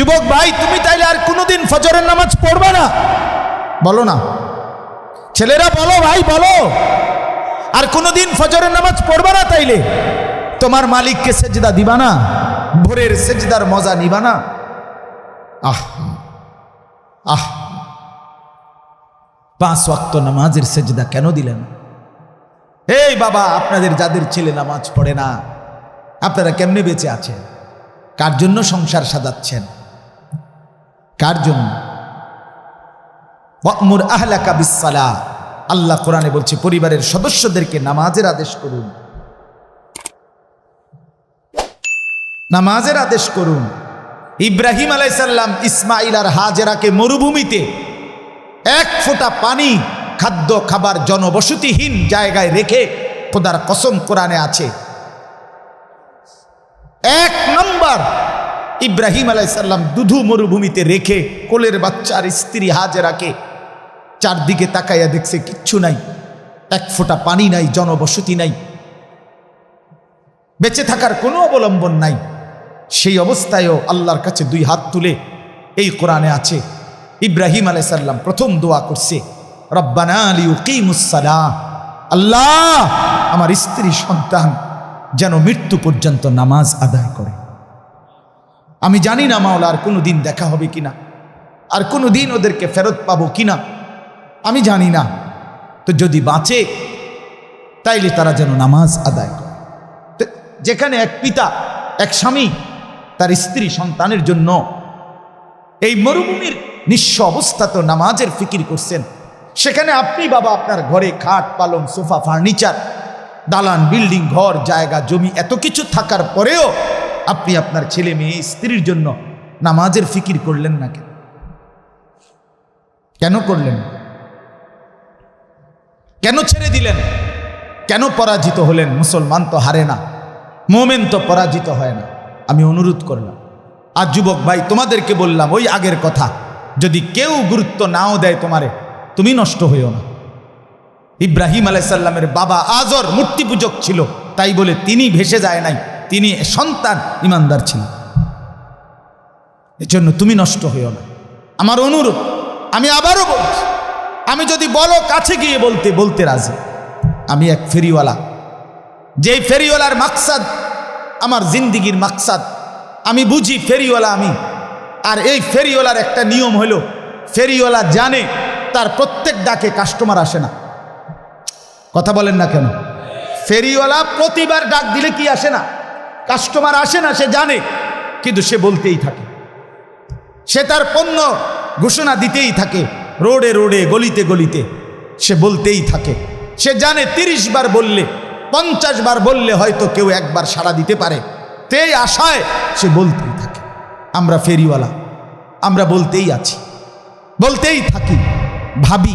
যুবক ভাই, তুমি তাইলে আর কোনোদিন ফজরের নামাজ পড়বে না? বলো না ছেলেরা, বলো ভাই, বলো। আর কোনোদিন ফজরের নামাজ পড়বে না তাইলে? তোমার মালিককে সেজদা দিবা না? ভোরের সেজদার মজা নিবা না? আহ আহ 5 ওয়াক্ত নামাজের সেজদা কেন দিলেন? এই বাবা, আপনাদের যাদের ছেলে নামাজ পড়ে না, আপনারা কেমনে বেঁচে আছেন? কার জন্য সংসার সাজাচ্ছেন? কার জন্য? ওয়া'মুর আহলাকা বিস-সালাহ, আল্লাহ কোরআনে বলছে পরিবারের সদস্যদেরকে নামাজের আদেশ করুন, নামাজের আদেশ করুন। ইব্রাহিম আলাইহিস সালাম ইসমাইল আর হাজেরাকে মরুভূমিতে 1 ফোঁটা পানি, খাদ্য খাবার জনবসতিহীন জায়গায় রেখে, খোদার কসম কোরআনে আছে, 1 নম্বর ইব্রাহিম আলাইহিস সালাম দুধু মরুভূমিতে রেখে কোলের বাচ্চার স্ত্রী হাজেরাকে চারদিকে তাকাইয়া দেখছে কিচ্ছু নাই, 1 ফোঁটা পানি নাই, জনবসতি নাই, বেঁচে থাকার কোনো অবলম্বন নাই। সেই অবস্থায়ও আল্লাহর কাছে 2 হাত তুলে, এই কোরআনে আছে, ইব্রাহিম আলাইহিস সালাম প্রথম দোয়া করছে, রব্বানা লিয়ুকিমুস সালাহ, আল্লাহ আমার স্ত্রী সন্তান যেন মৃত্যু পর্যন্ত নামাজ আদায় করে। আমি জানি না মাওলা আর কোনো দিন দেখা হবে কিনা, আর কোনো দিন ওদেরকে ফেরত পাবো কিনা, আমি জানি না। তো যদি বাঁচে তাইলে তারা যেন নামাজ আদায় করে। যেখানে এক পিতা, এক স্বামী তার স্ত্রী সন্তানের জন্য এই মরুভূমির নিঃস্ব অবস্থা তো নামাজের ফিকির করছেন, সেখানে আপনি বাবা আপনার ঘরে খাট পালং সোফা ফার্নিচার দালান বিল্ডিং ঘর জায়গা জমি এত কিছু থাকার পরেও আপনি আপনার ছেলে মেয়ে স্ত্রীর জন্য নামাজের ফিকির করলেন না? কেন করলেন? কেন ছেড়ে দিলেন? কেন পরাজিত হলেন? মুসলমান তো হারে না, মোমেন তো পরাজিত হয় না। আমি অনুরোধ করলাম, আর যুবক ভাই তোমাদেরকে বললাম ওই আগের কথা, যদি কেউ গুরুত্ব নাও দেয় তোমারে, তুমি নষ্ট হইও না। ইব্রাহিম আলাইহিস সালামের বাবা আজর মূর্তি পূজক ছিল, তাই বলে তিনি ভেসে যায় নাই, তিনি সন্তান ইমানদার ছিলেন। এজন্য তুমি নষ্ট হইও না, আমার অনুরোধ। আমি আবারও বলছি, আমি যদি বলো কাছে গিয়ে বলতে বলতে রাজি। আমি এক ফেরিওয়ালা, যেই ফেরিওয়ালার মাকসাদ আমার জিন্দিগির মাকসাদ, আমি বুঝি ফেরিওয়ালা আমি। আর এই ফেরিওয়ালার একটা নিয়ম হলো, ফেরিওয়ালা জানে তার প্রত্যেক ডাকে কাস্টমার আসে না। কথা বলেন না কেন? ফেরিওয়ালা প্রতিবার ডাক দিলে কি আসে না? কাস্টমার আসে না, সে জানে, কিন্তু সে বলতেই থাকে, সে তার পণ্য ঘোষণা দিতেই থাকে, রোডে রোডে গলিতে গলিতে সে বলতেই থাকে। সে জানে 30 বার বললে 50 বার বললে হয়তো কেউ একবার সাড়া দিতে পারে, সেই আশায় সে বলতেই থাকে। আমরা ফেরিওয়ালা, আমরা বলতেই আছি, বলতেই থাকি, ভাবি,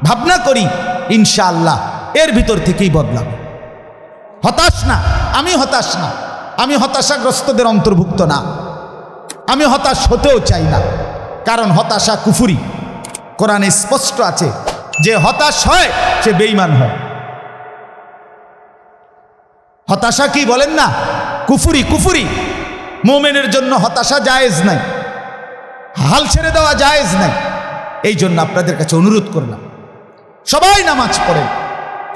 ভাবনা করি, ইনশাআল্লাহ এর ভিতর থেকেই বদলাবে। হতাশ না, আমি হতাশ না, আমি হতাশাগ্রস্তদের অন্তর্ভুক্ত না, আমি হতাশ হতেও চাই না, কারণ হতাশা কুফরি। কোরআনে স্পষ্ট আছে যে হতাশ হয় সে বেঈমান হয়। হতাশা কি বলেন না? কুফরি, কুফরি। মুমিনের জন্য হতাশা জায়েজ নাই, হাল ছেড়ে দেওয়া জায়েজ নাই। এই জন্য আপনাদের কাছে অনুরোধ করলাম, সবাই নামাজ পড়েন,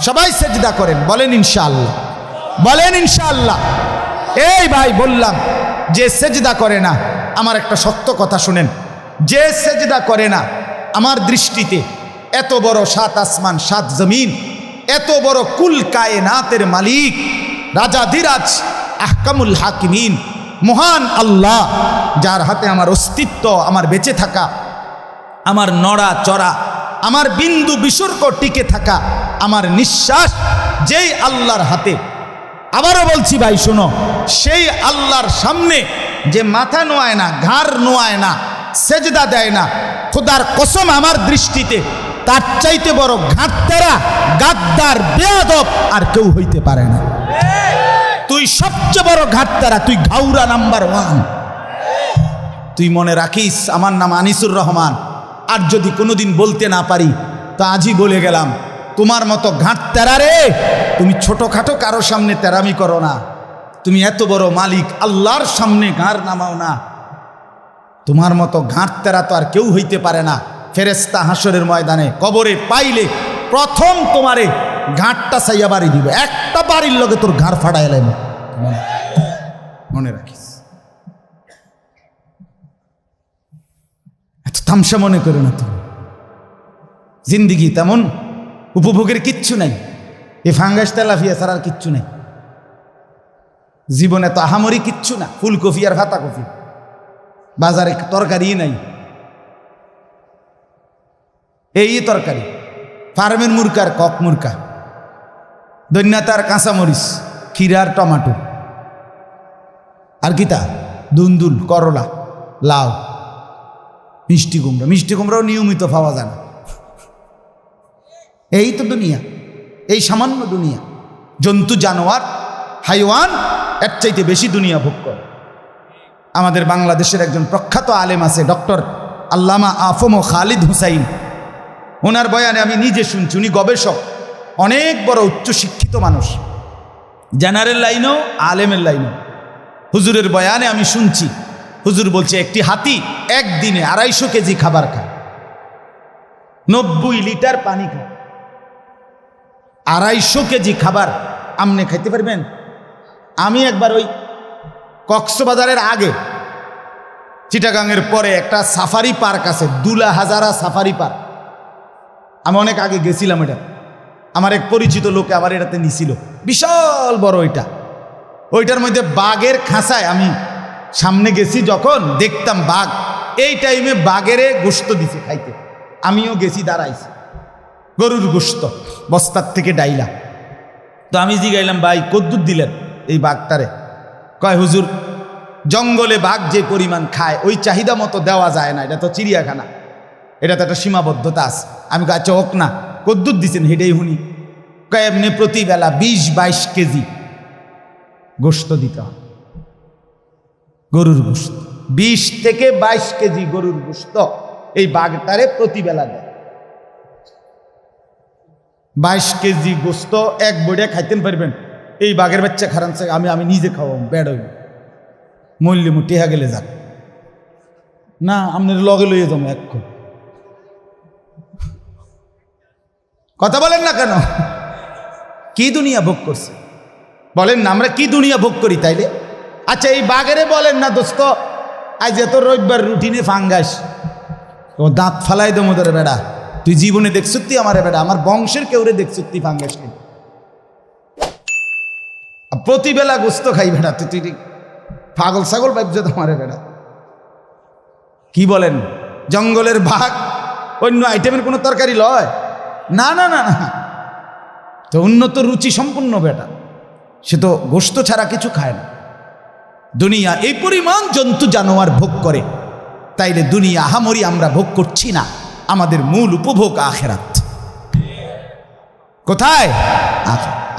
সবাই সেজদা করেন, বলেন ইনশাআল্লাহ, বলেন ইনশাআল্লাহ। এই ভাই বললাম, যে সেজদা করে না, আমার একটা সত্য কথা শুনেন, যে সেজদা করে না, আমার দৃষ্টিতে এত বড় 7 আসমান 7 জমিন, এত বড় কুল কায়নাতের মালিক, রাজাধিরাজ, আহকামুল হাকিমিন, মহান আল্লাহ, যার হাতে আমার অস্তিত্ব, আমার বেঁচে থাকা, আমার নড়া চড়া, আমার বিন্দু বিসর্গ টিকে থাকা, আমার নিঃশ্বাস যেই আল্লাহর হাতে। আবারও বলছি ভাই শোনো, সেই আল্লাহর সামনে যে মাথা নোয়ায় না, ঘাড় নোয়ায় না, সেজদা দেয় না, খোদার কসম আমার দৃষ্টিতে তার চাইতে বড় ঘাটতেরা, গাদ্দার, বেয়াদব আর কেউ হইতে পারে না। তুই সবচেয়ে বড় ঘাটতেরা, তুই ঘাউরা নাম্বার 1। তুই মনে রাখিস, আমার নাম আনিসুর রহমান, আর যদি কোনোদিন বলতে না পারি তা আজই বলে গেলাম, তোমার মতো ঘাটতেরা রে, তুমি ছোটখাটো কারো সামনে তেরামি করো না, তুমি এত বড় মালিক আল্লাহর সামনে ঘাড় নামাও না। তোমার মতো ঘাটতেরা তো আর কেউ হইতে পারে না। ফেরেশতা হাসরের ময়দানে কবরে পাইলে প্রথম তোমারে ঘাটটা চাইয়া বাড়ি দিবে, একটা বাড়ির লগে তোর ঘাড় ফাড়া এলাম। মনে রাখিস, এত তামসা মনে করে না। তুমি জিন্দিগি তেমন উপভোগের কিচ্ছু নাই, এ ফাঙ্গাস তেলাফিয়া ছাড়া আর কিচ্ছু নাই জীবনে। তো আহামরি কিচ্ছু না, ফুলকপি আর ভাতা কপি, বাজারে তরকারি নাই, এই তরকারি। ফার্মের মুরকার কক মুরকা, দৈন্যাতার কাঁচামরিচ, ক্ষীরার টমাটো, আর কিতা দুন্দুল, করলা, লাউ, মিষ্টি কুমড়া। মিষ্টি কুমড়াও নিয়মিত পাওয়া যায় না। এই তো দুনিয়া, এই সামান্য দুনিয়া। জন্তু জানোয়ার হাইওয়ান এর চাইতে বেশি দুনিয়া ভোগ করে। আমাদের বাংলাদেশের একজন প্রখ্যাত আলেম আছে, ডক্টর আল্লামা আফম খালিদ হুসাইন। ওনার বয়ানে আমি নিজে শুনছি, উনি গবেষক, অনেক বড় উচ্চশিক্ষিত মানুষ, জেনারেল লাইনেও আলেমের লাইনেও। হুজুরের বয়ানে আমি শুনছি, হুজুর বলছে একটি হাতি একদিনে 250 কেজি খাবার খায়, 90 লিটার পানি খায়। 250 কেজি খাবার আমনে খাইতে পারবেন? আমি একবার ওই কক্সবাজারের আগে চিটাগাংয়ের পরে একটা সাফারি পার্ক আছে, দুলা হাজারা সাফারি পার্ক। আমি অনেক আগে গেছিলাম, এটা আমার এক পরিচিত লোকে আবার এটাতে নিছিল, বিশাল বড় ওইটা। ওইটার মধ্যে বাঘের খাঁচায় আমি সামনে গেছি, যখন দেখতাম বাঘ, এই টাইমে বাঘেরে গোশত দিছে খাইতে। আমিও গেছি, দাঁড়াইছি, গরুর গোশত বস্তার থেকে ডাইলা। তো আমি জিগাইলাম, ভাই কদ্দুর দিলেন এই বাঘটারে? কয় হুজুর, জঙ্গলে বাঘ যে পরিমাণ খায় ওই চাহিদা মতো দেওয়া যায় না, এটা তো চিড়িয়াখানা, এটা তো একটা সীমাবদ্ধতা আছে। আমি কই আচ্ছা হোক না, কদ্দুর দিচ্ছেন হেডেই হুনি? কয় এমনি প্রতিবেলা 20-22 কেজি গোশত দিতে হয়, গরুর গোশত। 20 থেকে 22 কেজি গরুর গোশত এই বাঘটারে প্রতিবেলা দেয়। 22 কেজি গোশত এক বইটা খাইতেন পারবেন? এই বাঘের বাচ্চা খারানছে, আমি নিজে খাওয়াম, বেড হইব, মল্লি মুটি হা গেলে যাক না, আপনার লগে লইয়ে যাবো এক্ষণ। কথা বলেন না কেন? কি দুনিয়া ভোগ করছে বলেন না, আমরা কি দুনিয়া ভোগ করি তাইলে? আচ্ছা এই বাঘেরে বলেন না, দোস্ত আজ এত রবিবার রুটিনে ফাঙ্গাস, ও দাঁত ফালাই দো মোদের বেড়া, তুই জীবনে দেখছুত্তি আমারে বেড়া, আমার বংশের কেউরে দেখছুত্তি ফাঙ্গাস নেই, প্রতিবেলা গোস্ত খাই বেড়া, তুই পাগল ছাগল ভাবছো তোমারে বেড়া। কি বলেন? জঙ্গলের বাঘ অন্য আইটেমের কোনো তরকারি লয় না, না না না, তো উন্নত রুচি সম্পূর্ণ বেটা, সে তো গোস্ত ছাড়া কিছু খায় না। দুনিয়া এই পরিমাণ জন্তু জানোয়ার ভোগ করে, তাইলে দুনিয়া আহামরি আমরা ভোগ করছি না, আমাদের মূল উপভোগ আখিরাত। কোথায়?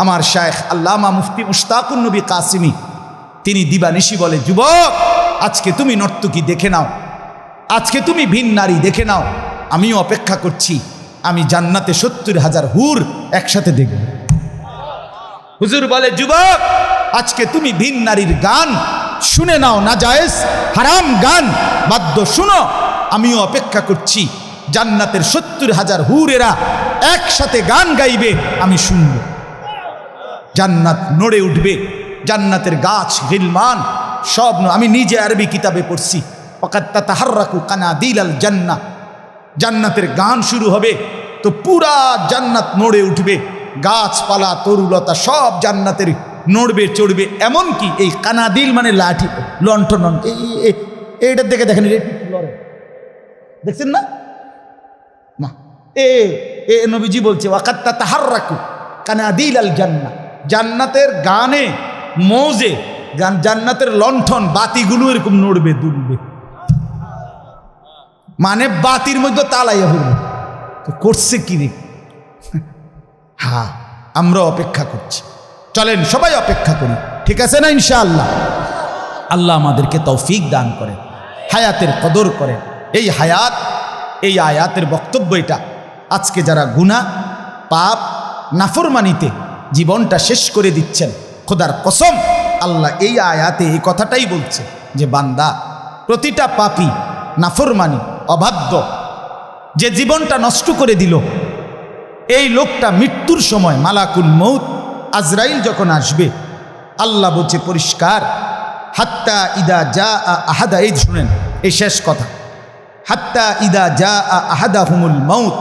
আমার শায়েখ আল্লামা মুফতি মুশতাকুন নবী কাসিমি তিনি দিবানিশি বলে, যুবক আজকে তুমি নর্তকী দেখে নাও, আজকে তুমি ভিন নারী দেখে নাও, আমিও অপেক্ষা করছি, আমি জান্নাতে 70,000 হুর একসাথে দেখব। হুজুর বলে, যুবক আজকে তুমি ভিন নারীর গান শুনে নাও, নাজায়েজ হারাম গান বাদ্য শুনো, আমিও অপেক্ষা করছি, জান্নাতের 70,000 হুরেরা একসাথে গান গাইবে, আমি শুনব। জান্নাত নড়ে উঠবে, জান্নাতের গাছ গিলমান সব। আমি নিজে আরবি কিতাবে পড়ছি, ফাকাত তাতাহাররাকু কানাদিলাল জান্নাহ, জান্নাতের গান শুরু হবে তো পুরা জান্নাত নড়ে উঠবে, গাছপালা তরুলতা সব জান্নাতের নড়বে চড়বে। এমনকি এই কানাদিল মানে লাঠি, লণ্ঠন, এইটার দিকে দেখেন, দেখছেন না? এ নবীজি বলছে ওয়াকাত তাতাহাররাকু কানাদিলাল জান্নাহ, জান্নাতের গানে মৌজে জান্নাতের লণ্ঠন বাতিগুলো এরকম নড়বে দুলবে, মানে বাতির মধ্যে তালাইয়া হইল। তো করছে কি রে? হ্যাঁ, আমরা অপেক্ষা করছি, চলেন সবাই অপেক্ষা করি, ঠিক আছে না? ইনশাআল্লাহ আল্লাহ আমাদেরকে তৌফিক দান করেন, হায়াতের কদর করেন। এই হায়াত, এই আয়াতের বক্তব্য এটা। আজকে যারা গুনাহ পাপ নাফরমানিতে জীবনটা শেষ করে দিচ্ছেন, খোদার কসম আল্লাহ এই আয়াতে এই কথাটাই বলছে যে বান্দা, প্রতিটা পাপী নাফরমানি, অবাধ্য, যে জীবনটা নষ্ট করে দিল, এই লোকটা মৃত্যুর সময় মালাকুল মউত আজরাইল যখন আসবে, আল্লাহ বলছে পরিষ্কার, হাত্তা ইদা জা আহাদা, এই শুনেন এই শেষ কথা, হাত্তা ইদা জা আহাদাহুমুল মউত,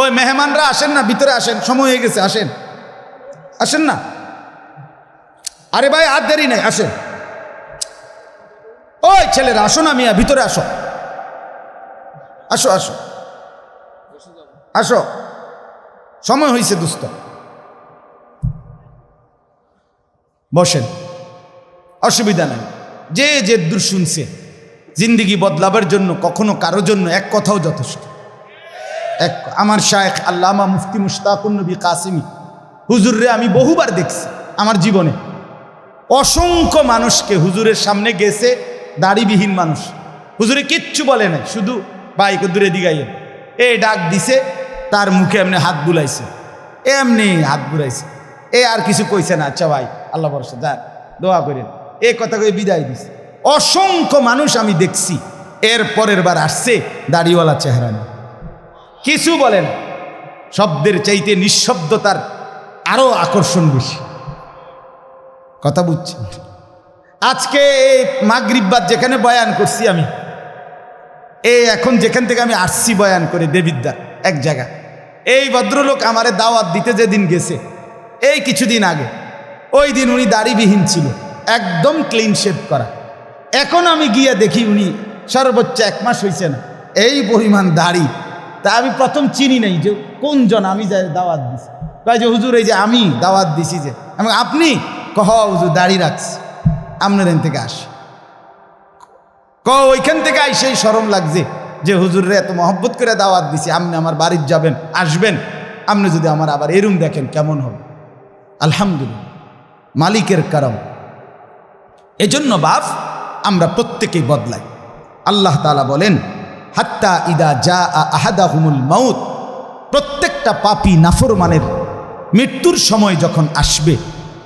ওই মেহমানরা আসেন না, ভিতরে আসেন, সময় হয়ে গেছে, আসেন আসেন না, আরে ভাই আর দেরি নাই, আসেন, ওই ছেলেরা আসো না মিয়া, ভিতরে আসো, আসো আসো আসো, সময় হয়েছে দোস্ত, বসেন, অসুবিধা নাই। যে যে দূর শুনছে, জিন্দিগি বদলাবার জন্য কখনো কারোর জন্য এক কথাও যথেষ্ট। এক আমার শায়েখ আল্লামা মুফতি মুশতাকুন নবী কাসিমি হুজুররে আমি বহুবার দেখছি আমার জীবনে, অসংখ্য মানুষকে হুজুরের সামনে গেছে, দাড়িবিহীন মানুষ, হুজুরে কিচ্ছু বলে নাই, শুধু বাইক দূরে দিগাইয়ে এ ডাক দিছে, তার মুখে এমনি হাত বুলাইছে, এমনি হাত বুলাইছে, এ আর কিছু কইছে না, আচ্ছা ভাই আল্লাহ ভরসা যান দোয়া করেন, এ কথা কয়ে বিদায় দিছে। অসংখ্য মানুষ আমি দেখছি, এর পরের বার আসছে দাড়িওয়ালা চেহারা নেই, কিছু বলেন, শব্দের চাইতে নিঃশব্দতার আরো আকর্ষণ বেশি। কথা বুঝছি? আজকে এই মাগরিববাদ যেখানে বয়ান করছি আমি, এখন যেখান থেকে আমি আসছি বয়ান করে দেবিদ্যার এক জায়গা, এই ভদ্রলোক আমারে দাওয়াত দিতে যেদিন গেছে, এই কিছুদিন আগে, ওই দিন উনি দাড়িবিহীন ছিল, একদম ক্লিন শেভ করা। এখন আমি গিয়ে দেখি উনি সর্বোচ্চ 1 মাস হয়েছে না, এই পরিমাণ দাড়ি। তা আমি প্রথম চিনি নাই যে কোনজন আমি যাই দাওয়াত দিছি, কয় যে হুজুর এই যে আমি দাওয়াত দিছি, যে আমি আপনি কহ হুজুর দাড়ি রাখছি, আপনার এখান থেকে আসি, ওইখান থেকে আইসেই শরম লাগছে যে হুজুরে এত মহব্বত করে দাওয়াত দিছি, আপনি আমার বাড়ির যাবেন, আসবেন, আপনি যদি আমার আবার এরম দেখেন কেমন হবে। আলহামদুলিল্লাহ, মালিকের কারম। এজন্য বাপ আমরা প্রত্যেকেই বদলাই। আল্লাহ তাআলা বলেন, হাত্তা ইদা জা আহাদাহুমুল মাউত, প্রত্যেকটা পাপী নাফরমানের মৃত্যুর সময় যখন আসবে,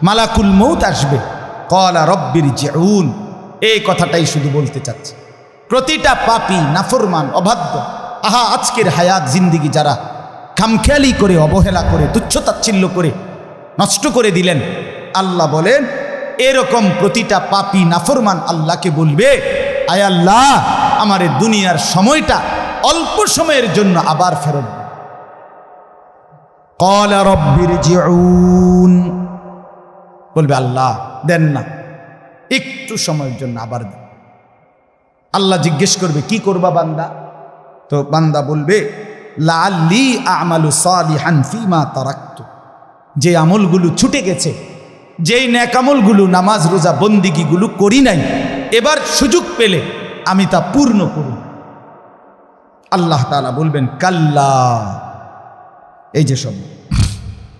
মালাকুল মউত আসবে, ক্বালা রব্বিরজিউন, এই কথাটাই শুধু বলতে চাচ্ছে। প্রতিটা পাপী নাফরমান অবাধ্য, আজকের হায়াত জিন্দিগি যারা খামখেয়ালি করে, অবহেলা করে, তুচ্ছতাচ্ছিল্য করে নষ্ট করে দিলেন, আল্লাহ বলেন এরকম প্রতিটা পাপী নাফরমান আল্লাহকে বলবে, আয় আল্লাহ আমার দুনিয়ার সময়টা অল্প সময়ের জন্য আবার ফেরত দিন। ক্বালা রব্বিরজিউন, বলবে আল্লাহ দেন না, একটু সময়ের জন্য আবার দেন। আল্লাহ জিজ্ঞেস করবে কি করবা বান্দা? তো বান্দা বলবে লাআল্লি আমালু সালিহান ফিমা তারাকতু, যে আমলগুলো ছুটে গেছে, যেই নেক আমলগুলো, নামাজ রোজা বন্দিগিগুলো করি নাই, এবার সুযোগ পেলে আমি তা পূর্ণ করব। আল্লাহ তাআলা বলবেন কাল্লা, এই যে সব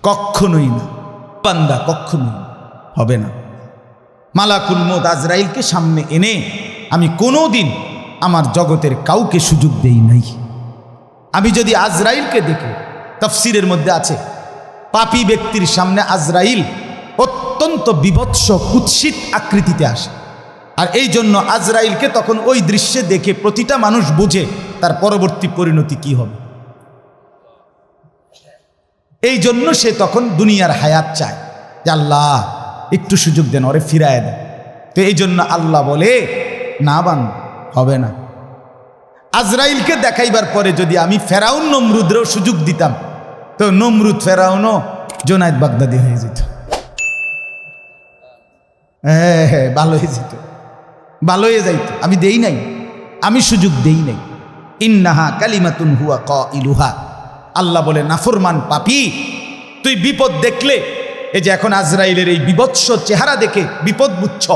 কখনোই না বান্দা, কখনোই হবে না। মালাকুল মউত আজরাইলকে সামনে এনে আমি কোনোদিন আমার জগতের কাউকে সুযোগ দেই নাই। আমি যদি আজরাইলকে দেখি, তাফসীরের মধ্যে আছে পাপী ব্যক্তির সামনে আজরাইল অত্যন্ত বিভৎস কুৎসিত আকৃতিতে আসে, আর এই জন্য আজরাইলকে তখন ওই দৃশ্যে দেখে প্রতিটা মানুষ বুঝে তার পরবর্তী পরিণতি কি হবে। এই জন্য সে তখন দুনিয়ার হায়াত চায় যে আল্লাহ একটু সুযোগ দেন, ওরে ফিরায় দেন। তো এই জন্য আল্লাহ বলে না বান্দা, হবে না। আজরাইলকে দেখাইবার পরে যদি আমি ফেরাউন নমরুদেরও সুযোগ দিতাম, তো নমরুদ ফেরাউনও জোনায়েদ বাগদাদি হয়ে যেত। হ্যাঁ, ভালো হয়ে যেত, ভালো হয়ে যাইত। আমি দেই নাই, আমি সুযোগ দেই নাই। ইন্নাহা কালিমাতুন হুয়া কাইলুহা, আল্লাহ বলে নাফরমান পাপী, তুই বিপদ দেখলে, এই যে এখন আজরাইলের এই বিভৎস চেহারা দেখে বিপদ বুঝছ,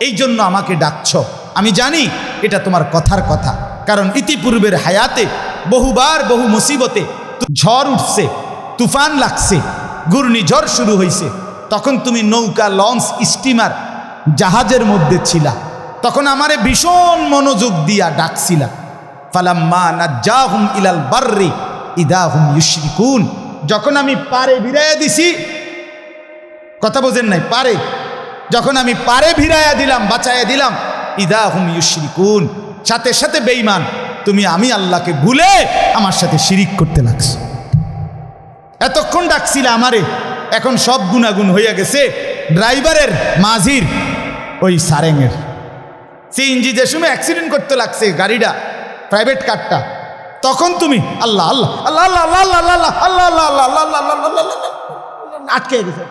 এই জন্য আমাকে ডাকছ। আমি জানি এটা তোমার কথার কথা, কারণ ইতিপূর্বের হায়াতে বহুবার বহু মুসিবতে ঝড় উঠছে, তুফান লাগছে, ঘূর্ণিঝড় শুরু হয়েছে, তখন তুমি নৌকা, লঞ্চ, স্টিমার, জাহাজের মধ্যে ছিলা, তখন আমারে ভীষণ মনোযোগ দিয়া ডাকছিলা। ফালাম্মা নাজ্জাহুম ইলাল বাররি ইদা হুম ইউশরিকুন, যখন আমি পারে ভিড়াইয়া দিছি, কথা বোঝেন নাই, পারে যখন আমি পারে ভিড়াইয়া দিলাম, বাঁচাইয়া দিলাম, ইদা হুম ইউশরিকুন, সাথে সাথে বেঈমান, তুমি আমি আল্লাহকে ভুলে আমার সাথে শিরিক করতে লাগছো। এতক্ষণ ডাকছিলে আমারে, এখন সব গুণাগুণ হইয়া গেছে ড্রাইভারের, মাঝির, ওই সারেঙের। সিএনজি যে সময় অ্যাক্সিডেন্ট করতে লাগছে গাড়িটা, প্রাইভেট কারটা, তখন তুমি আল্লাহ আল্লাহ আল্লাহ আল্লাহ আল্লাহ আল্লাহ আল্লাহ আল্লাহ আল্লাহ আল্লাহ আল্লাহ আল্লাহ আটকে গেছে।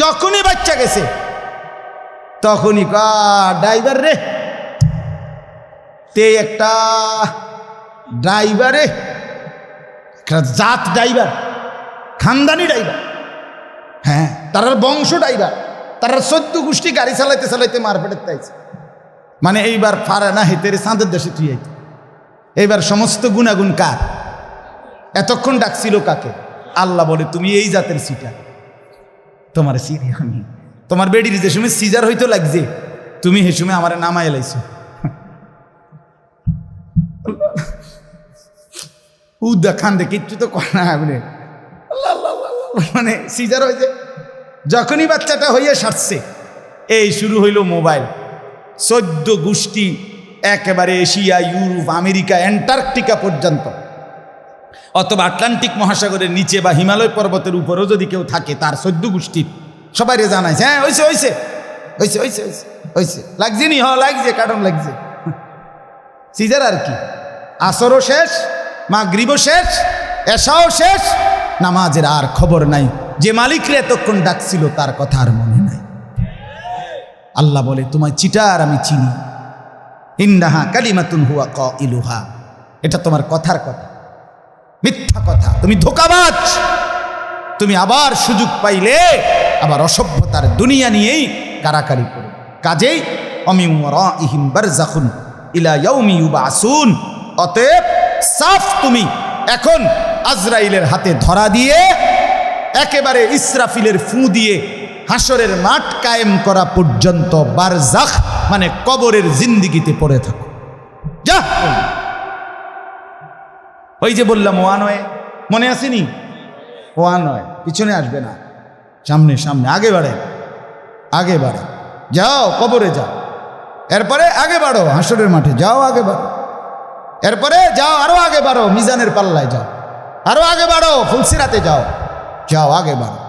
যখনই বাচ্চা গেছে তখনই ড্রাইভার রে, তে একটা ড্রাইভারে, জাত ড্রাইভার, খানদানি ড্রাইভার, হ্যাঁ তার বংশ ড্রাইভার, তার 14 গোষ্ঠী গাড়ি চালাইতে চালাইতে মারপেটের তাইছে। মানে এইবার ফারা না হেতের চাঁদের দেশে তুই আইতে, এইবার সমস্ত গুণাগুণ কার? এতক্ষণ ডাকছিল কাকে? আল্লাহ বলে তুমি এই জাতের সিটার, তোমার সিরি আমি। তোমার বেডির যে সময় সিজার হইতো লাগছে, তুমি সে সময় আমার নামাই লাইছো। দেখান দে কিচ্ছু তো করা আপনি, মানে সিজার হয়েছে। যখনই বাচ্চাটা হইয়া সারছে, এই শুরু হইল মোবাইল। 14 গোষ্ঠী একেবারে এশিয়া, ইউরোপ, আমেরিকা, অ্যান্টার্কটিকা পর্যন্ত, অথবা আটলান্টিক মহাসাগরের নিচে বা হিমালয় পর্বতের উপরেও যদি কেউ থাকে, তার 14 গোষ্ঠীর সবাই জানাইছে, হ্যাঁ হয়েছে হয়েছে হয়েছে হয়েছে হয়েছে, লাগছে নি? হ লাগছে, কারণ লাগছে। সিজার আর কি, আসরও শেষ, মাগরিবও শেষ, এশাও শেষ, নামাজের আর খবর নাই। যে মালিকরে এতক্ষণ ডাকছিল তার কথা আর মনে নাই। আল্লাহ বলে তোমায় চিটার আমি চিনি, ইন্নাহা কালিমাতুন হুয়া কাইলুহা, এটা তোমার কথার কথা, মিথ্যা কথা, তুমি ধোঁকাবাজ। তুমি আবার সুযোগ পাইলে আবার অসভ্যতার দুনিয়া নিয়েই কারাকারি করো। কাজেই অমিন ওয়ারাইহিম বারযাখুন ইলা ইয়াউমি ইউবাসুন, অতএব সাফ তুমি এখন আজরাইলের হাতে ধরা দিয়ে একেবারে ইসরাফিলের ফু দিয়ে হাসরের মাঠ কায়েম করা পর্যন্ত বারজাখ মানে কবরের জিন্দিগিতে পড়ে থাকো। যা, ওই যে বললাম ওয়া নয়, মনে আসেনি? ওয়া নয়, পিছনে আসবে না, সামনে সামনে, আগে বাড়ে, আগে বাড়ে, যাও কবরে যাও, এরপরে আগে বাড়ো হাসরের মাঠে যাও, আগে বাড়ো, এরপরে যাও আরো আগে বাড়ো মিজানের পাল্লায় যাও, আরো আগে বাড়ো ফুলসিরাতে যাও, যাও আগে বাড়ো,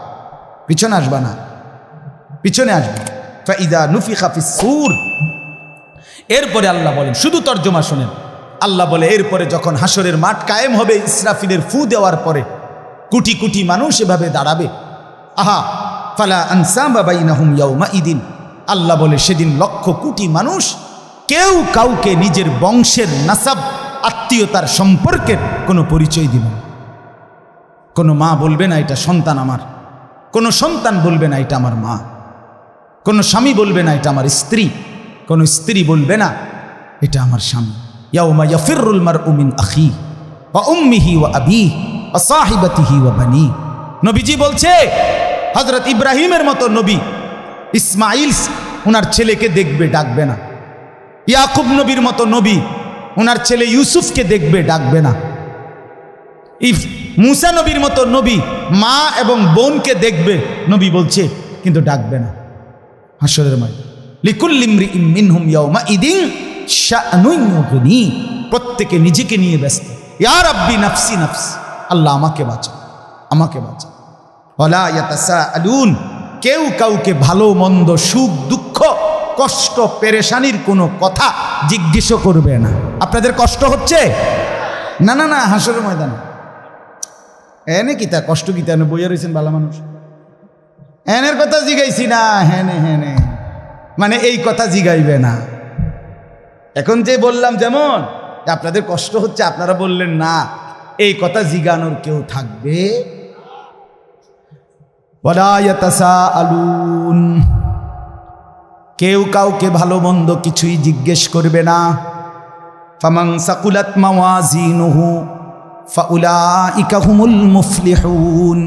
পিছনে আসবা না, পিছনে আসবে। ফাইদা নুফিখা ফিস সূর, এরপরে আল্লাহ বলেন, শুধু তর্জমা শোনেন, আল্লাহ বলে এরপরে যখন হাসরের মাঠ কায়েম হবে, ইসরাফিলের ফু দেওয়ার পরে কোটি কোটি মানুষ এভাবে দাঁড়াবে। আহা ফালা আনসাবা বাইনাহুম ইয়াউমাইদিন, আল্লাহ বলে সেদিন লক্ষ কোটি মানুষ কেউ কাউকে নিজের বংশের নাসাব, আত্মীয়তার সম্পর্কের কোনো পরিচয় দিবে না। কোনো মা বলবে না এটা সন্তান আমার, কোনো সন্তান বলবে না এটা আমার মা, কোনো স্বামী বলবে না এটা আমার স্ত্রী, কোনো স্ত্রী বলবে না এটা আমার স্বামী। ইয়াউমা ইয়াফিরুল মারউ মিন আখিহি ওয়া উম্মিহি ওয়া আবিহি ওয়া সাহিবাতিহি ওয়া বানি। নবীজি বলছে, হযরত ইব্রাহিমের মতো নবী ইসমাইল ওনার ছেলেকে দেখবে, ডাকবে না। ইয়াকুব নবীর মতো নবী ওনার ছেলে ইউসুফকে দেখবে, ডাকবে না। মুসা নবীর মতো নবী মা এবং বোনকে দেখবে, নবী বলছে, কিন্তু ডাকবে না। হাসরের মাঠে লিকুল্লি ইমরিইন মিনহুম ইয়াউমাইদিন শাআনুন ইউগনি, প্রত্যেকে নিজেকে নিয়ে ব্যস্ত। ইয়া রাব্বি নাফসি নাফসি, আল্লাহ আমাকে বাঁচা, আমাকে বাঁচা। ওয়ালা ইয়াতাসাআলুন, কেউ কাউকে ভালো মন্দ, সুখ দুঃখ, কষ্ট পেরেশানির কোনো কথা জিজ্ঞেস করবে না। আপনাদের কষ্ট হচ্ছে? না না না, হাসরের ময়দানে এনে কিতা কষ্ট, কিতা এনে বইয়া রয়েছেন ভালো মানুষ, এনের কথা জিগাইছি না, হেনে হেনে মানে এই কথা জিগাইবে না। এখন যে বললাম যেমন আপনাদের কষ্ট হচ্ছে, আপনারা বললেন না, এই কথা জিগানোর কেউ থাকবে? ওয়ালা ইয়াতাসাআলুন, কেউ কাউকে ভালো মন্দ কিছুই জিজ্ঞেস করবে না। ফামান সাকুলাত মাওয়াজিনুহু ফাউলাইকা হুমুল মুফলিহুন,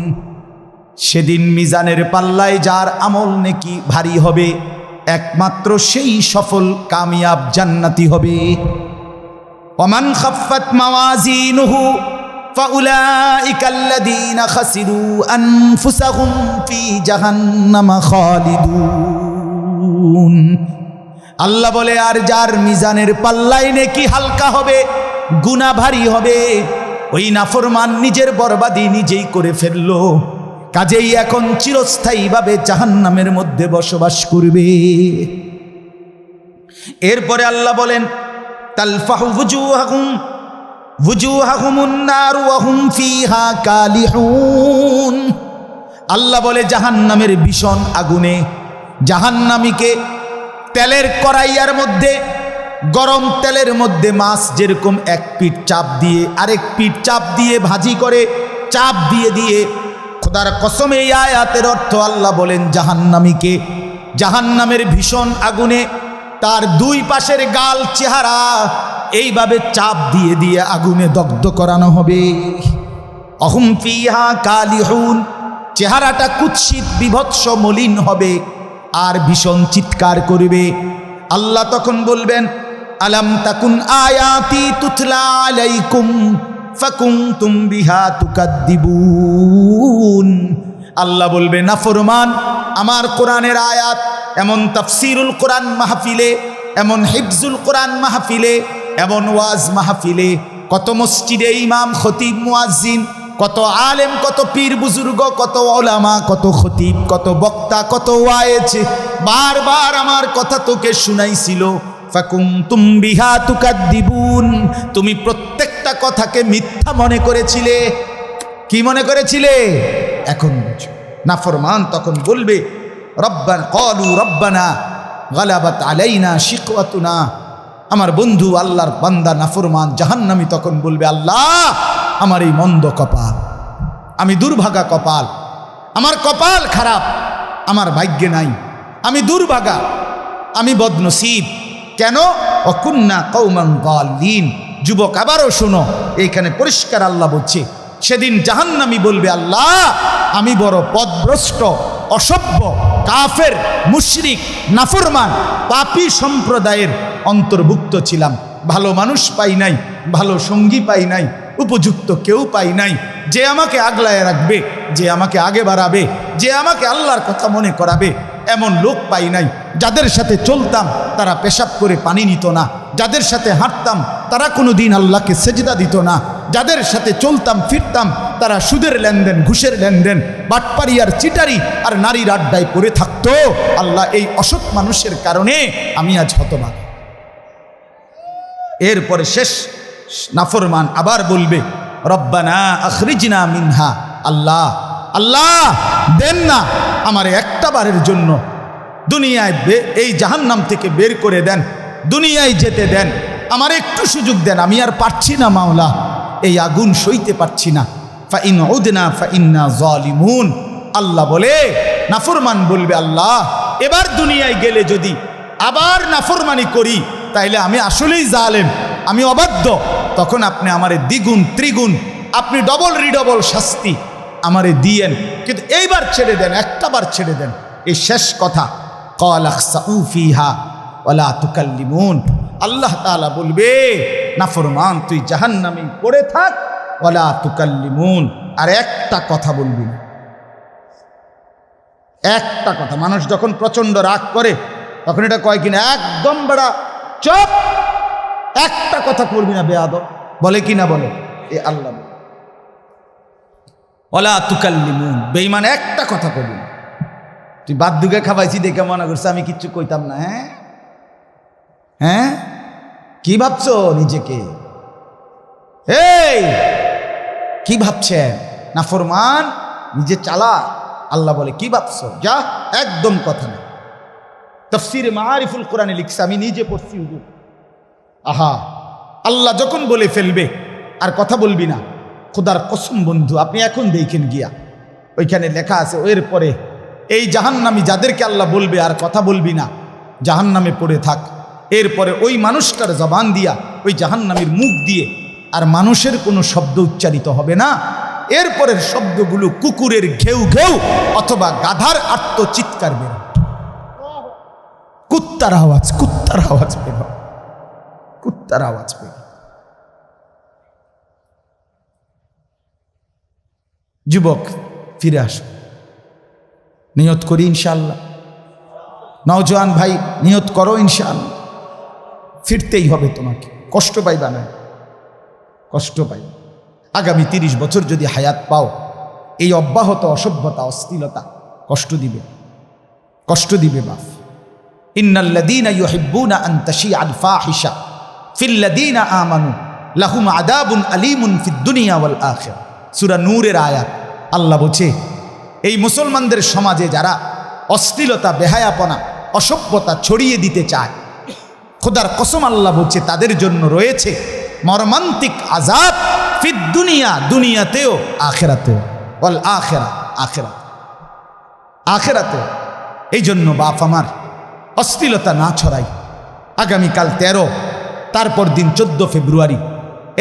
সেদিন মিজানের পাল্লায় যার আমল নেকি ভারী হবে, একমাত্র সেই সফল কামিয়াব জান্নাতি হবে। ওয়ামান খাফফাত মাওয়াজিনুহু ফাউলাইকা আল্লাযীনা খাসিরু আনফুসাহুম ফি জাহান্নামা খালিদুন। আল্লাহ বলে আর যার মিজানের পাল্লায় নেকি হালকা হবে, গুনাহ ভারী হবে, ওই নাফরমান নিজের বরবাদি নিজেই করে ফেললো। কাজেই এখন চিরস্থায়ীভাবে জাহান্নামের মধ্যে বসবাস করবে। এরপরে আল্লাহ বলেন তালফাহু ওয়ুজুহাহুমুন নার ওয়া হুম ফিহা কালিহুন। আল্লাহ বলে জাহান্নামের ভীষণ আগুনে জাহান্নামীকে তেলের কড়াইয়ার মধ্যে, গরম তেলের মধ্যে মাছ যেরকম এক পিঠ চাপ দিয়ে আরেক পিঠ চাপ দিয়ে ভাজি করে, চাপ দিয়ে দিয়ে, খোদার কসম এই আয়াতের অর্থ আল্লাহ বলেন জাহান্নামীকে জাহান্নামের ভীষণ আগুনে তার দুই পাশের গাল চেহারা এইভাবে চাপ দিয়ে দিয়ে আগুনে দগ্ধ করানো হবে। অহুম ফিহা কালিহুন, চেহারাটা কুৎসিত বিভৎস মলিন হবে আর ভীষণ চিৎকার করবে। আল্লাহ তখন বলবেন আলাম তাকুন আয়াতি তুতলা আলাইকুম ফাকুনতুম বিহা তুকাদ্দিবুন। আল্লাহ বলবে নাফরমান, আমার কোরআনের আয়াত এমন তাফসিরুল কোরআন মাহফিলে, এমন হিফজুল কোরআন মাহফিলে, এমন ওয়াজ মাহফিলে, কত মসজিদে ইমাম খতিব মুয়াজ্জিন, কত আলেম, কত পীর বুজুর্গ, কত ওলামা, কত খতিব, কত বক্তা, কত ওয়াইজ বারবার আমার কথা তোকে শুনাইছিল। ফাকুনতুম বিহা তুকাদ্দিবুন, তুমি প্রত্যেকটা কথাকে মিথ্যা মনে করেছিলে। কি মনে করেছিলে? এখন বুঝো। নাফরমান তখন বলবে রব্বানা ক্বালু রব্বানা গালাবাত আলাইনা শিকওয়াতুনা। আমার বন্ধু আল্লাহর বান্দা নাফরমান জাহান্নামী তখন বলবে আল্লাহ আমার এই মন্দ কপাল, আমি দুর্ভাগা কপাল, আমার কপাল খারাপ, আমার ভাগ্যে নাই, আমি দুর্ভাগা, আমি বদনসিব। কেন? অকুন্না কওমান গালিন। যুবক আবারও শোনো, এইখানে পরিষ্কার আল্লাহ বলছে সেদিন জাহান্নামী বলবে আল্লাহ আমি বড় পথভ্রষ্ট, অসভ্য, কাফের, মুশরিক, নাফরমান, পাপী সম্প্রদায়ের অন্তর্ভুক্ত ছিলাম। ভালো মানুষ পাই নাই, ভালো সঙ্গী পাই নাই, উপযুক্ত কেউ পাই নাই যে আমাকে আগলায় রাখবে, যে আমাকে আগে বাড়াবে, যে আমাকে আল্লাহর কথা মনে করাবে। এমন লোক পাই নাই। যাদের সাথে চলতাম তারা পেশাব করে পানি নিত না, যাদের সাথে হাঁটতাম তারা কোনো দিন আল্লাহকে সেজদা দিত না, যাদের সাথে চলতাম ফিরতাম তারা সুদের লেনদেন, ঘুষের লেনদেন, বাটপারি আর চিটারি আর নারীর আড্ডায় পড়ে থাকতো। আল্লাহ এই অসৎ মানুষের কারণে আমি আজ হতভাগ। এরপরে শেষ নাফরমান আবার বলবে রব্বানা আখরিজনা মিনহা। আল্লাহ আল্লাহ দেন না আমার একটা বারের জন্য দুনিয়ায় এই জাহান্নাম থেকে বের করে দেন, দুনিয়ায় যেতে দেন, আমার একটু সুযোগ দেন, আমি আর পারছি না মাওলা, এই আগুন সইতে পারছি না। ফাইন উদনা ফাইন্না যালিমুন। আল্লাহ বলে নাফরমান বলবে আল্লাহ এবার দুনিয়ায় গেলে যদি আবার নাফরমানি করি তাইলে আমি আসলেই জালেম, আমি অবাধ্য, তখন আপনি আমারে দ্বিগুণ ত্রিগুণ, আপনি ডবল রিডবল শাস্তি আমারে দিয়েন, কিন্তু এইবার ছেড়ে দেন, একটা বার ছেড়ে দেন। এই শেষ কথা ক্বালা খসাউ ফিহা ওয়ালা তুকাল্লিমুন। আল্লাহ তাআলা বলবে নাফরমান তুই জাহান্নামে পড়ে থাক, ওয়ালা তুকাল্লিমুন, আর একটা কথা বলবি না, একটা কথা। মানুষ যখন প্রচন্ড রাগ করে তখন এটা কয় কিনা একদম বড় চুপ, একটা কথা করবি না বেয়াদব, বলে কি না বলে? এ আল্লাহ ওয়ালা তুকাল্লিমুন, বেঈমান একটা কথা করবি না। তুই বাদ দুগে খাওয়াইছি দেখে মনে করছে আমি কিচ্ছু কইতাম না। হ্যাঁ হ্যাঁ, কি ভাবছো নিজেকে? এই কি ভাবছেন? নাফরমান নিজে চালা। আল্লাহ বলে কি ভাবছো? যা, একদম কথা না। তাফসীরে মাআরিফুল কোরআনে লিখছে, আমি নিজে পড়ছি হুজুর। আহা, আল্লাহ যখন বলে ফেলবে আর কথা বলবি না, খোদার কসম বন্ধু আপনি এখন দেখেন গিয়া ওইখানে লেখা আছে এরপরে এই জাহান্নামী যাদেরকে আল্লাহ বলবে আর কথা বলবি না, জাহান্নামে পড়ে থাক, এরপরে ওই মানুষটার জবান দিয়া, ওই জাহান্নামীর মুখ দিয়ে আর মানুষের কোনো শব্দ উচ্চারিত হবে না। এরপরের শব্দগুলো কুকুরের ঘেউ ঘেউ অথবা গাধার আত্মচিৎকার বের, কুত্তার আওয়াজ, কুত্তার আওয়াজ বের, কুত্তার আওয়াজ বের। যুবক ফিরে আসো, নিয়ত করি ইনশাআল্লাহ নওজোয়ান ভাই নিয়ত করো ইনশাআল্লাহ, ফিরতেই হবে তোমাকে, কষ্ট পাইবা না, কষ্ট পাই। আগামী 30 বছর যদি হায়াত পাও, এই অব্যাহত অসভ্যতা অশ্লীলতা কষ্ট দিবে, কষ্ট দিবে বাপ। ইন্নাল্লাযীনা ইউহিব্বুনা আন তাশিআল ফাহিশা ফিল্লাযীনা আমানু লাহুম আযাবুন আলীমুন ফিদ দুনিয়া ওয়াল আখিরা। সূরা নূরের আয়াত। আল্লাহ বলছে এই মুসলমানদের সমাজে যারা অশ্লীলতা, বেহায়াপনা, অসভ্যতা ছড়িয়ে দিতে চায়, খোদার কসম আল্লাহ বলছে তাদের জন্য রয়েছে মর্মান্তিক আযাব ফিদ দুনিয়া, দুনিয়াতেও, আখিরাতেও, ওয়াল আখিরা, আখিরাত, আখিরাতেও। এই জন্য বাপ আমার অশ্লীলতা না ছড়াই। আগামীকাল 13, তারপর দিন 14 ফেব্রুয়ারি।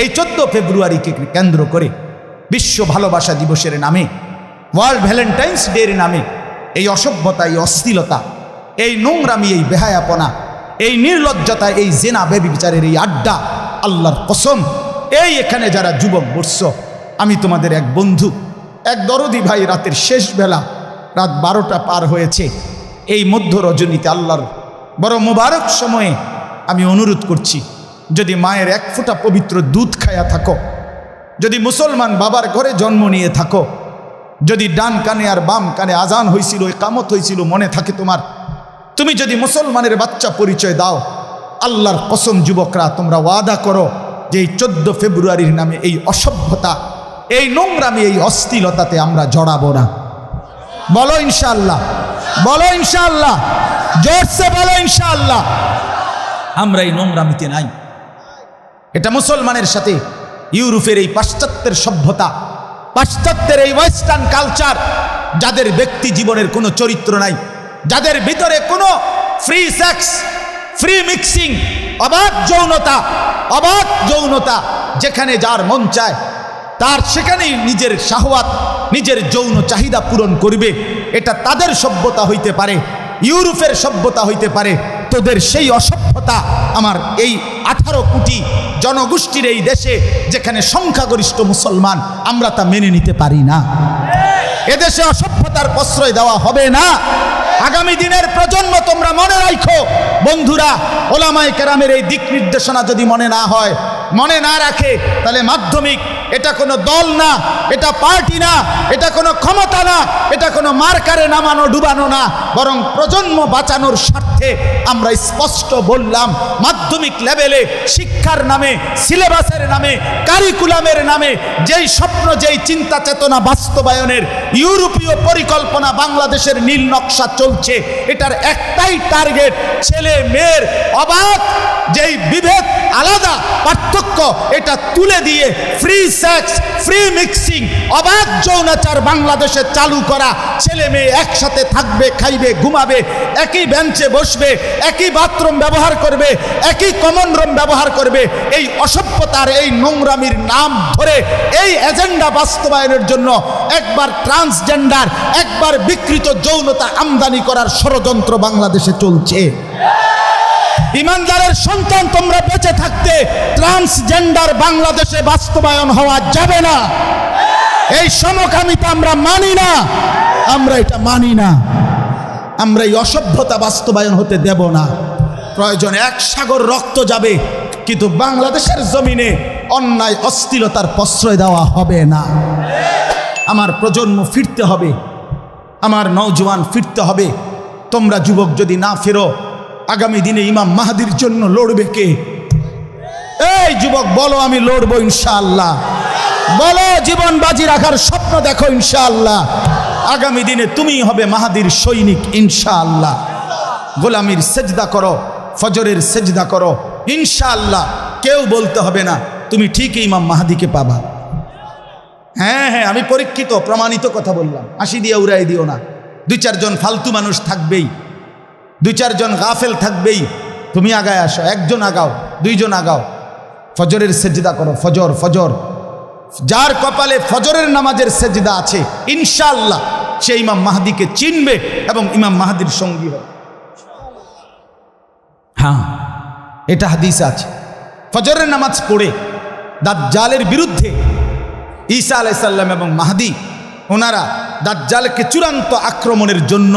এই 14 ফেব্রুয়ারিকে কেন্দ্র করে বিশ্ব ভালোবাসা দিবসের নামে, ওয়ার্ল্ড ভ্যালেন্টাইন্স ডের নামে এই অসভ্যতা, এই অশ্লীলতা, এই নোংরামি, এই বেহায়াপনা, এই নির্লজ্জতা, এই জেনা ব্যভিচারের এই আড্ডা, আল্লাহর কসম, এই এখানে যারা যুবক বর্ষ, আমি তোমাদের এক বন্ধু, এক দরদি ভাই, রাতের শেষ বেলা, রাত 12টা পার হয়েছে, এই মধ্য রজনীতে আল্লাহর বড় মোবারক সময়ে আমি অনুরোধ করছি, যদি মায়ের 1 ফোঁটা পবিত্র দুধ খায়া থাকো, যদি মুসলমান বাবার ঘরে জন্ম নিয়ে থাকো, যদি ডান কানে আর বাম কানে আজান হয়েছিল, ইকামত হয়েছিল মনে থাকে তোমার, তুমি যদি মুসলমানের বাচ্চা পরিচয় দাও, আল্লাহর কসম যুবকরা তোমরা ওয়াদা করো যে এই 14 ফেব্রুয়ারির নামে এই অসভ্যতা, এই নোংরামি, এই অশ্লীলতাতে আমরা জড়াবো না। বলো ইনশাআল্লাহ, বলো ইনশাআল্লাহ, জোরসে বলো ইনশাআল্লাহ। আমরা এই নোংরামিতে নাই। এটা মুসলমানের সাথে ইউরোপের এই পাশ্চাত্যের সভ্যতা, পাশ্চাত্যের এই ওয়েস্টার্ন কালচার, যাদের ব্যক্তি জীবনের কোনো চরিত্র নাই, যাদের ভিতরে কোনো ফ্রি সেক্স, ফ্রি মিক্সিং, অবাধ যৌনতা, অবাধ যৌনতা, যেখানে যার মন চায় তার সেখানেই নিজের শাহওয়াত, নিজের যৌন চাহিদা পূরণ করবে, এটা তাদের সভ্যতা হইতে পারে, ইউরোপের সভ্যতা হইতে পারে। তোদের সেই অসভ্যতা আমার এই 18 কোটি জনগোষ্ঠীর এই দেশে, যেখানে সংখ্যাগরিষ্ঠ মুসলমান, আমরা তা মেনে নিতে পারি না। এদেশে অসভ্যতার প্রশ্রয় দেওয়া হবে না। আগামী দিনের প্রজন্ম তোমরা মনে রাখো বন্ধুরা, ওলামায়ে কেরামের এই দিক নির্দেশনা যদি মনে না হয়, মনে না রাখে, তাহলে মাধ্যমিক এটা কোনো দল না, এটা পার্টি না, এটা কোনো ক্ষমতা না, এটা কোনো মার্কারে নামানো ডুবানো না, বরং প্রজন্ম বাঁচানোর স্বার্থে আমরা স্পষ্ট বললাম, মাধ্যমিক লেভেলে শিক্ষার নামে, সিলেবাসের নামে, কারিকুলামের নামে যেই স্বপ্ন, যেই চিন্তা চেতনা বাস্তবায়নের ইউরোপীয় পরিকল্পনা বাংলাদেশের নীল নকশা চলছে, এটার একটাই টার্গেট, ছেলে মেয়ের অবাধ যেই বিভেদ, আলাদা পার্থক্য, এটা তুলে দিয়ে ফ্রি সেক্স, ফ্রি মিক্সিং, অবাধ যৌনাচার বাংলাদেশে চালু করা। ছেলে মেয়ে একসাথে থাকবে, খাইবে, ঘুমাবে, একই বেঞ্চে বসবে, একই বাথরুম ব্যবহার করবে, একই কমন রুম ব্যবহার করবে। এই অসভ্যতার, এই নোংরামির নাম ধরে এই এজেন্ডা বাস্তবায়নের জন্য একবার ট্রান্সজেন্ডার, একবার বিকৃত যৌনতা আমদানি করার ষড়যন্ত্র বাংলাদেশে চলছে। ইমানদারের সন্তান, তোমরা বেঁচে থাকতে ট্রান্সজেন্ডার বাংলাদেশে বাস্তবায়ন হওয়া যাবে না। এই সমকামিতা আমরা মানি না, আমরা এটা মানি না। আমরা এই অসভ্যতা বাস্তবায়ন হতে দেব না। প্রয়োজনে 1 সাগর রক্ত যাবে, কিন্তু বাংলাদেশের জমিনে অন্যায় অশ্লীলতার প্রশ্রয় দেওয়া হবে না। আমার প্রজন্ম ফিরতে হবে, আমার নওজোয়ান ফিরতে হবে। তোমরা যুবক যদি না ফেরো, আগামী দিনে ইমাম মাহদির জন্য লড়বে কে? এই যুবক বলো, আমি লড়বো ইনশাআল্লাহ। বলো, জীবন বাজি রাখার স্বপ্ন দেখো ইনশাআল্লাহ। আগামী দিনে তুমি হবে মাহদির সৈনিক ইনশাআল্লাহ। গোলামির সেজদা করো, ফজরের সেজদা করো ইনশাআল্লাহ। কেউ বলতে হবে না তুমি ঠিকই ইমাম মাহদিকে পাবা। হ্যাঁ হ্যাঁ, আমি পরীক্ষিত প্রমাণিত কথা বললাম, হাসি দিয়ে উড়াই দিও না। 2-4 জন ফালতু মানুষ থাকবেই, 2-4 জন গাফেল থাকবেই। তুমি আগায় আসো, 1 জন আগাও, 2 জন আগাও, ফজরের সেজদা করো। ফজর, ফজর, যার কপালে ফজরের নামাজের সেজদা আছে ইনশাআল্লাহ সে ইমাম মাহদিকে চিনবে এবং ইমাম মাহদির সঙ্গী হবে। হ্যাঁ, এটা হাদিস আছে। ফজরের নামাজ পড়ে দাজ্জালের বিরুদ্ধে ঈসা আলাইহিস সালাম এবং মাহদি, ওনারা দাজ্জালকে চূড়ান্ত আক্রমণের জন্য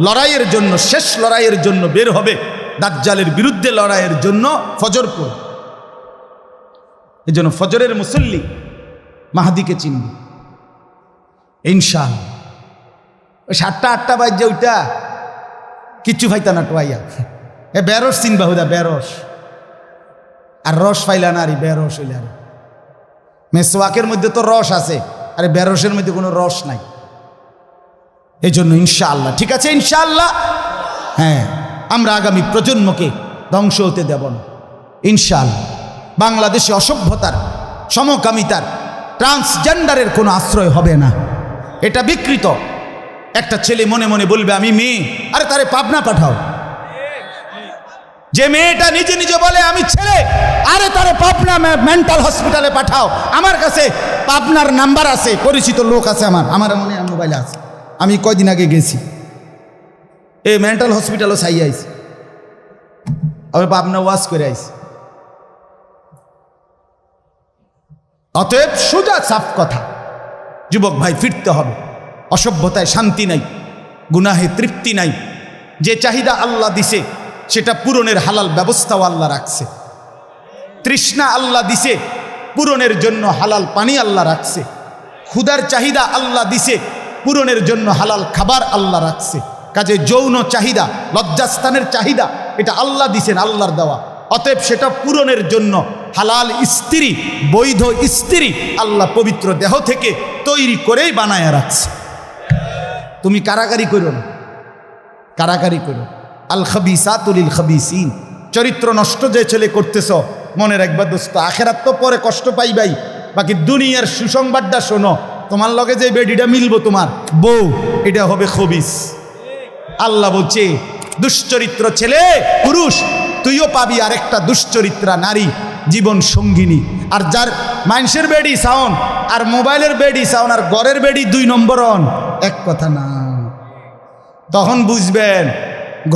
লড়াইয়ের জন্য, শেষ লড়াইয়ের জন্য বের হবে, দাজ্জালের বিরুদ্ধে লড়াইয়ের জন্য ফজর পড়ে। এই জন্য ফজরের মুসল্লি মাহাদিকে চিনবে ইনশাআল্লাহ। ওই 7টা 8টা বাজে ওইটা কিচ্ছু ফাইতা না টোয়াইয়া, এ বেরস চিনবা হুদা, বেরস আর রস ফাইলা না, আরে বেরস হইলে আরে মেসওয়াকের মধ্যে তো রস আছে, আরে বেরসের মধ্যে কোনো রস নাই। এই জন্য ইনশাআল্লাহ, ঠিক আছে ইনশাআল্লাহ, হ্যাঁ, আমরা আগামী প্রজন্মকে ধ্বংস হতে দেব না ইনশাআল্লাহ। বাংলাদেশে অসভ্যতার, সমকামিতার, ট্রান্সজেন্ডারের কোনো আশ্রয় হবে না, এটা বিকৃত। একটা ছেলে মনে মনে বলবে আমি মেয়ে, আরে তারে পাবনা পাঠাও। যে মেয়েটা নিজে নিজে বলে আমি ছেলে, আরে তারে পাবনা মেন্টাল হসপিটালে পাঠাও। আমার কাছে পাবনার নাম্বার আছে, পরিচিত লোক আছে, আমার মনে মোবাইলে আছে, আমি কয়দিন আগে গেছি, এই মেন্টাল হসপিটালও চাই আইছি, আমি পাবনা ওয়াশ করে আইছি। অতএব সোজা সাফ কথা, যুবক ভাই ফিরতে হবে। অসভ্যতায় শান্তি নাই, গুনাহে তৃপ্তি নাই। যে চাহিদা আল্লাহ দিছে সেটা পূরণের হালাল ব্যবস্থাও আল্লাহ রাখছে। তৃষ্ণা আল্লাহ দিছে, পূরণের জন্য হালাল পানি আল্লাহ রাখছে। ক্ষুধার চাহিদা আল্লাহ দিছে, পূরণের জন্য হালাল খাবার আল্লাহ রাখছে। কাজে যৌন চাহিদা, লজ্জাস্থানের চাহিদা, এটা আল্লাহ দিছেন, আল্লাহর দেওয়া। অতএব সেটা পূরণের জন্য হালাল স্ত্রী, বৈধ স্ত্রী আল্লাহ পবিত্র দেহ থেকে তৈরি করেই বানায় রাখছে। তুমি কারাকারি করো না, কারাকারি করো। আল খাবিসাতু লিল খাবিসিন, চরিত্র নষ্ট যে ছেলে করতেছ, মনে রাখবা দোস্ত, আখেরাত তো পরে কষ্ট পাইবাই, বাকি দুনিয়ার সুসংবাদটা শোনো, তোমার লগে যে বেডিটা মিলবো তোমার বউ, এটা হবে খবিস। আল্লাহ বলছে দুশ্চরিত্র ছেলে পুরুষ তুইও পাবি আরেকটা দুশ্চরিত্রা নারী জীবন সঙ্গিনী। আর যার মানুষের বেডি সাউন আর মোবাইলের বেডি সাউন আর ঘরের বেডি 2 নম্বর অন, এক কথা না। তখন বুঝবেন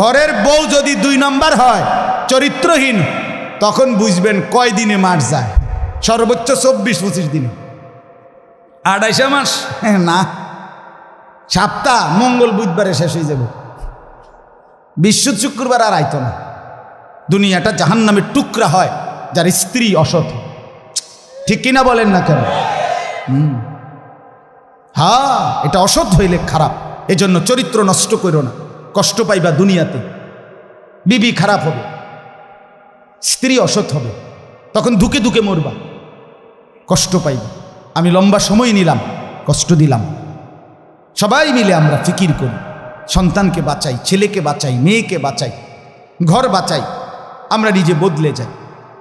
ঘরের বউ যদি 2 নম্বর হয়, চরিত্রহীন, তখন বুঝবেন কয় দিনে মাস যায়, সর্বোচ্চ 24-25 দিনে, 28 মাস না, সপ্তাহ মঙ্গল বুধবারে শেষ হয়ে যাব, বৃহস্পতি শুক্রবার আর আইতো না। দুনিয়াটা জাহান্নামের টুকরা হয় যার স্ত্রী অসৎ, ঠিক কিনা বলেন না কেন? হ্যাঁ, এটা অসৎ হইলে খারাপ। এজন্য চরিত্র নষ্ট করো না, কষ্ট পাইবা দুনিয়াতে। বিবি খারাপ হবে, স্ত্রী অসৎ হবে, তখন ধুকে ধুকে মরবা, কষ্ট পাইবা। আমি লম্বা সময় নিলাম, কষ্ট দিলাম। সবাই মিলে আমরা ফিকির করি, সন্তানকে বাঁচাই, ছেলেকে বাঁচাই, মেয়েকে বাঁচাই, ঘর বাঁচাই, আমরা নিজে বদলে যাই।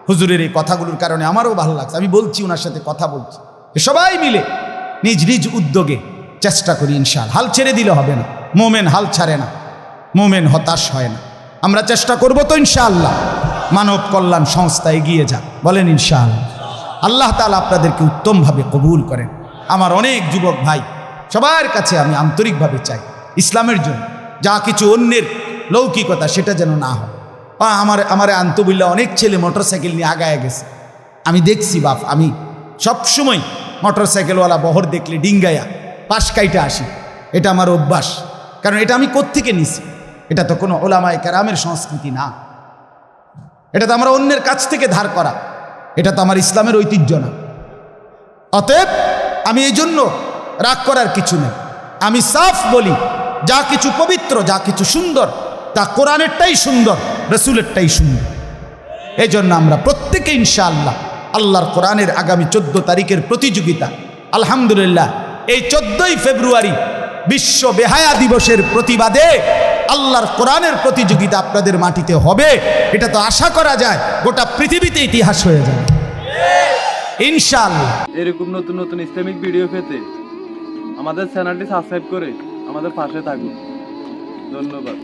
হুজুরের এই কথাগুলোর কারণে আমারও ভালো লাগছে, আমি বলছি, ওনার সাথে কথা বলছি, সবাই মিলে নিজ নিজ উদ্যোগে চেষ্টা করি ইনশাআল্লাহ। হাল ছেড়ে দিলে হবে না, মোমেন হাল ছাড়ে না, মোমেন হতাশ হয় না। আমরা চেষ্টা করব তো ইনশাআল্লাহ, মানব কল্যাণ সংস্থা এগিয়ে যাক, বলেন ইনশাআল্লাহ। আল্লাহ তাআলা আপনাদেরকে উত্তমভাবে কবুল করেন। আমার অনেক যুবক ভাই, সবার কাছে আমি আন্তরিকভাবে চাই, ইসলামের জন্য যা কিছু অন্যের লৌকিকতা সেটা যেন না হয়। আমার আন্তবিল্লা অনেক ছেলে মোটরসাইকেল নিয়ে আগায় গেছে, আমি দেখছি বাপ। আমি সবসময় মোটরসাইকেলওয়ালা বহর দেখলে ডিঙ্গায়া পাশ কাইটা আসি, এটা আমার অভ্যাস। কারণ এটা আমি কোত্থেকে নিছি, এটা তো কোনো ওলামায়ে কেরামের সংস্কৃতি না, এটা তো আমরা অন্যের কাছ থেকে ধার করা, এটা তো আমার ইসলামের ঐতিহ্য না। অতএব আমি এই জন্য রাগ করার কিছু নেই। আমি সাফ বলি, যা কিছু পবিত্র, যা কিছু সুন্দর, তা কোরআনেরটাই সুন্দর, রসুলেরটাই সুন্দর। এই জন্য আমরা প্রত্যেকে ইনশাআল্লাহ আল্লাহর কোরআনের আগামী 14 তারিখের প্রতিযোগিতা, আলহামদুলিল্লাহ এই 14ই ফেব্রুয়ারি বিশ্ব বেহায়া দিবসের প্রতিবাদে আল্লাহর কোরআনের প্রতিযোগিতা আপনাদের মাটিতে হবে। এটা তো আশা করা যায় গোটা পৃথিবীতে ইতিহাস হয়ে যাবে ইনশাআল্লাহ। এরকম নতুন নতুন ইসলামিক ভিডিও পেতে আমাদের চ্যানেলটি সাবস্ক্রাইব করে আমাদের পাশে থাকুন। ধন্যবাদ।